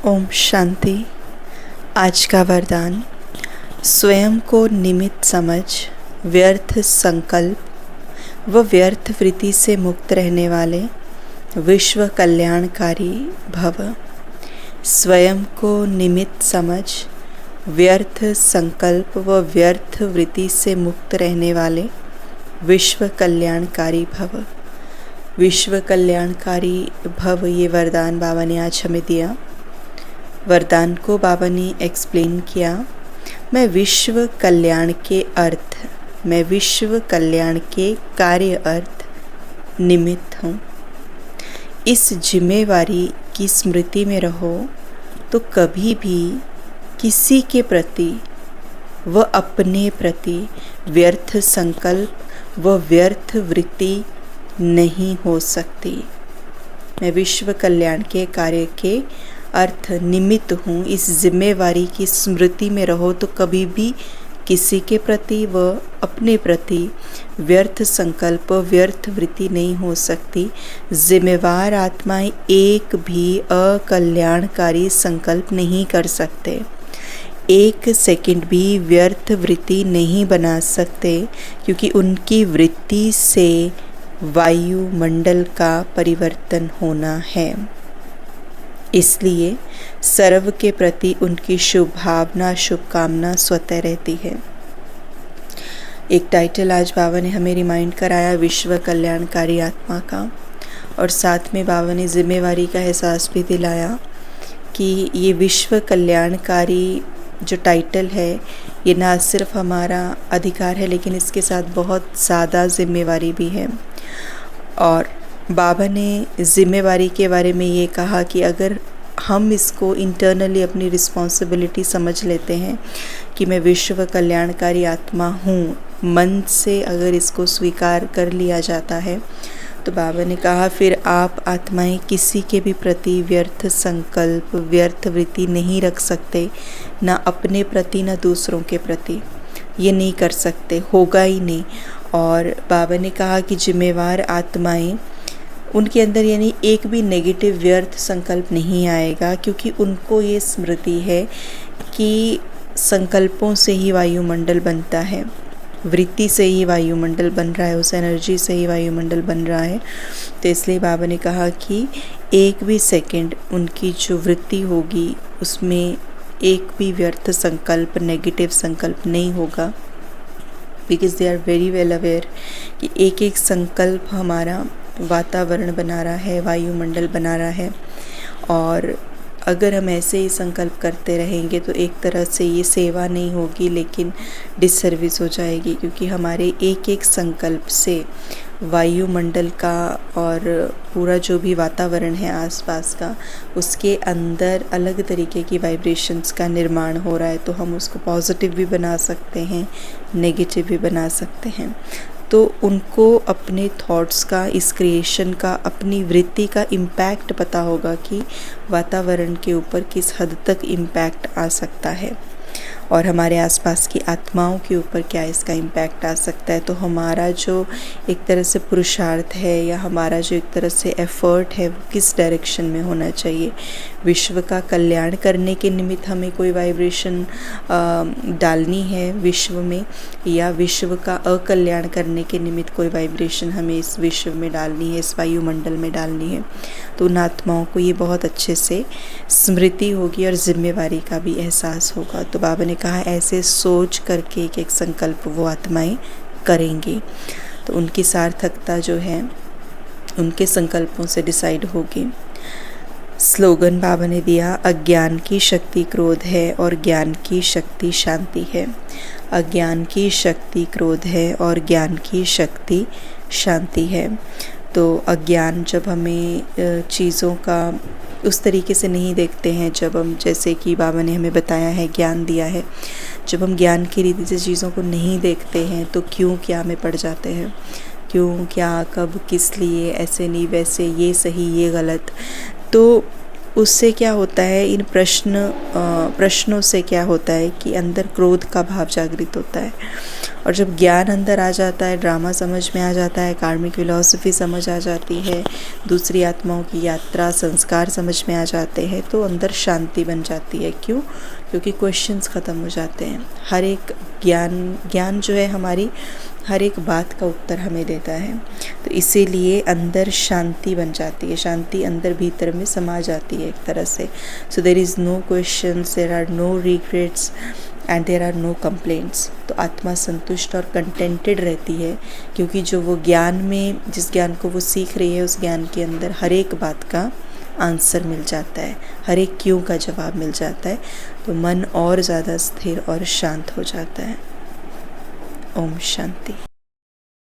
ओम शांति। आज का वरदान, स्वयं को निमित्त समझ व्यर्थ संकल्प व व्यर्थ वृत्ति से मुक्त रहने वाले विश्व कल्याणकारी भव। स्वयं को निमित्त समझ व्यर्थ संकल्प व व्यर्थ वृत्ति से मुक्त रहने वाले विश्व कल्याणकारी भव। विश्व कल्याणकारी भव, ये वरदान बाबा ने आज हमें दिया। वरदान को बाबा ने एक्सप्लेन किया, मैं विश्व कल्याण के अर्थ, मैं विश्व कल्याण के कार्य अर्थ निमित्त हूँ। इस जिम्मेवारी की स्मृति में रहो तो कभी भी किसी के प्रति व अपने प्रति व्यर्थ संकल्प व व्यर्थ वृत्ति नहीं हो सकती। मैं विश्व कल्याण के कार्य के अर्थ निमित्त हूँ। इस जिम्मेवारी की स्मृति में रहो तो कभी भी किसी के प्रति व अपने प्रति व्यर्थ संकल्प व्यर्थ वृत्ति नहीं हो सकती। जिम्मेवार आत्माएं एक भी अकल्याणकारी संकल्प नहीं कर सकते, एक सेकंड भी व्यर्थ वृत्ति नहीं बना सकते, क्योंकि उनकी वृत्ति से वायुमंडल का परिवर्तन होना है। इसलिए सर्व के प्रति उनकी शुभ भावना शुभकामना स्वतः रहती है। एक टाइटल आज बाबा ने हमें रिमाइंड कराया विश्व कल्याणकारी आत्मा का, और साथ में बाबा ने जिम्मेवारी का एहसास भी दिलाया कि ये विश्व कल्याणकारी जो टाइटल है ये ना सिर्फ हमारा अधिकार है, लेकिन इसके साथ बहुत ज़्यादा जिम्मेवारी भी है। और बाबा ने ज़िम्मेवारी के बारे में ये कहा कि अगर हम इसको इंटरनली अपनी रिस्पॉन्सिबिलिटी समझ लेते हैं कि मैं विश्व कल्याणकारी आत्मा हूँ, मन से अगर इसको स्वीकार कर लिया जाता है, तो बाबा ने कहा फिर आप आत्माएं किसी के भी प्रति व्यर्थ संकल्प व्यर्थ वृत्ति नहीं रख सकते, ना अपने प्रति ना दूसरों के प्रति। ये नहीं कर सकते, होगा ही नहीं। और बाबा ने कहा कि जिम्मेवार आत्माएं, उनके अंदर यानी एक भी नेगेटिव व्यर्थ संकल्प नहीं आएगा, क्योंकि उनको ये स्मृति है कि संकल्पों से ही वायुमंडल बनता है, वृत्ति से ही वायुमंडल बन रहा है, उस एनर्जी से ही वायुमंडल बन रहा है। तो इसलिए बाबा ने कहा कि एक भी सेकंड उनकी जो वृत्ति होगी उसमें एक भी व्यर्थ संकल्प नेगेटिव संकल्प नहीं होगा, because they are very well aware कि एक एक संकल्प हमारा वातावरण बना रहा है, वायुमंडल बना रहा है। और अगर हम ऐसे ही संकल्प करते रहेंगे तो एक तरह से ये सेवा नहीं होगी, लेकिन डिसर्विस हो जाएगी, क्योंकि हमारे एक एक संकल्प से वायुमंडल का और पूरा जो भी वातावरण है आसपास का, उसके अंदर अलग तरीके की वाइब्रेशंस का निर्माण हो रहा है। तो हम उसको पॉजिटिव भी बना सकते हैं, नेगेटिव भी बना सकते हैं। तो उनको अपने थॉट्स का, इस क्रिएशन का, अपनी वृत्ति का इम्पैक्ट पता होगा कि वातावरण के ऊपर किस हद तक इम्पैक्ट आ सकता है और हमारे आसपास की आत्माओं के ऊपर क्या इसका इम्पैक्ट आ सकता है। तो हमारा जो एक तरह से पुरुषार्थ है या हमारा जो एक तरह से एफर्ट है वो किस डायरेक्शन में होना चाहिए। विश्व का कल्याण करने के निमित्त हमें कोई वाइब्रेशन डालनी है विश्व में, या विश्व का अकल्याण करने के निमित्त कोई वाइब्रेशन हमें इस विश्व में डालनी है, इस वायुमंडल में डालनी है। तो उन आत्माओं को ये बहुत अच्छे से स्मृति होगी और जिम्मेवारी का भी एहसास होगा। तो बाबा ने कहा ऐसे सोच करके एक एक संकल्प वो आत्माएं करेंगी, तो उनकी सार्थकता जो है उनके संकल्पों से डिसाइड होगी। स्लोगन बाबा ने दिया, अज्ञान की शक्ति क्रोध है और ज्ञान की शक्ति शांति है। अज्ञान की शक्ति क्रोध है और ज्ञान की शक्ति शांति है। तो अज्ञान जब हमें चीज़ों का उस तरीके से नहीं देखते हैं, जब हम, जैसे कि बाबा ने हमें बताया है, ज्ञान दिया है, जब हम ज्ञान की रीति से चीज़ों को नहीं देखते हैं तो क्यों क्या में पड़ जाते हैं, क्यों क्या कब किस लिए, ऐसे नहीं वैसे, ये सही ये गलत। तो उससे क्या होता है, इन प्रश्नों से क्या होता है कि अंदर क्रोध का भाव जागृत होता है और जब ज्ञान अंदर आ जाता है, ड्रामा समझ में आ जाता है, कार्मिक फिलॉसफी समझ आ जाती है, दूसरी आत्माओं की यात्रा, संस्कार समझ में आ जाते हैं, तो अंदर शांति बन जाती है। क्यों? क्योंकि क्वेश्चंस ख़त्म हो जाते हैं। हर एक ज्ञान जो है हमारी हर एक बात का उत्तर हमें देता है, तो इसीलिए अंदर शांति बन जाती है, शांति अंदर भीतर में समा जाती है एक तरह से। So there is no questions, there are no regrets and there are no complaints. तो आत्मा संतुष्ट और कंटेंटेड रहती है, क्योंकि जो वो जिस ज्ञान को वो सीख रही है, उस ज्ञान के अंदर हर एक बात का आंसर मिल जाता है, हर एक क्यों का जवाब मिल जाता है। तो मन और ज़्यादा स्थिर और शांत हो जाता है। ओम शांति।